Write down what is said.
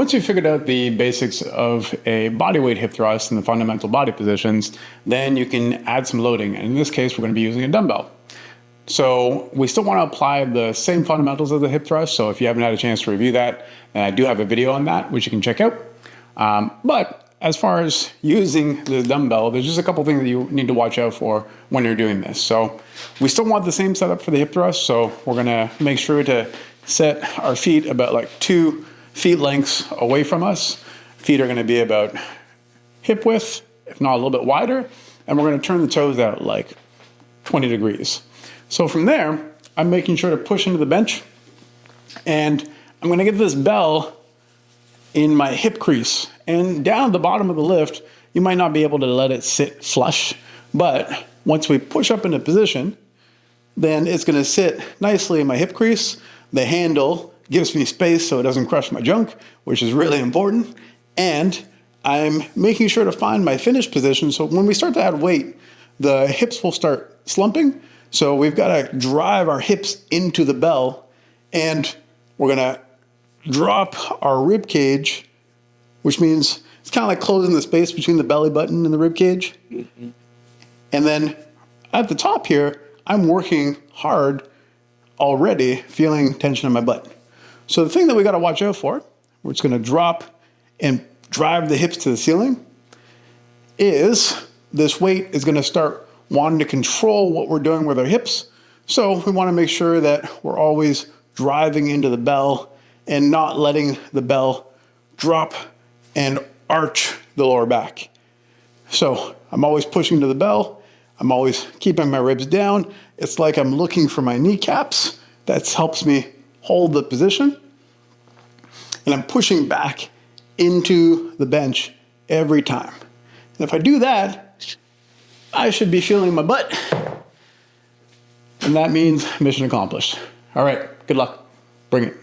once you've figured out the basics of a bodyweight hip thrust and the fundamental body positions, then you can add some loading. And in this case, we're going to be using a dumbbell. So we still want to apply the same fundamentals of the hip thrust. So if you haven't had a chance to review that, then I do have a video on that, which you can check out. But as far as using the dumbbell, there's just a couple things that you need to watch out for when you're doing this. So we still want the same setup for the hip thrust. So we're going to make sure to set our feet about like 2 feet lengths away from us. Feet are going to be about hip width, if not a little bit wider. And we're going to turn the toes out like 20 degrees. So from there, I'm making sure to push into the bench, and I'm going to get this bell in my hip crease. And down at the bottom of the lift, you might not be able to let it sit flush, but once we push up into position, then it's going to sit nicely in my hip crease. The handle gives me space so it doesn't crush my junk, which is really important. And I'm making sure to find my finish position, so when we start to add weight, the hips will start slumping. So we've got to drive our hips into the bell, and we're going to drop our rib cage, which means it's kind of like closing the space between the belly button and the rib cage. Mm-hmm. And then at the top here, I'm working hard already, feeling tension in my butt. So the thing that we got to watch out for, where it's going to drop and drive the hips to the ceiling, is this weight is going to start wanting to control what we're doing with our hips. So we want to make sure that we're always driving into the bell and not letting the bell drop and arch the lower back. So I'm always pushing to the bell. I'm always keeping my ribs down. It's like I'm looking for my kneecaps. That helps me hold the position. And I'm pushing back into the bench every time. And if I do that, I should be feeling my butt. And that means mission accomplished. All right, good luck. Bring it.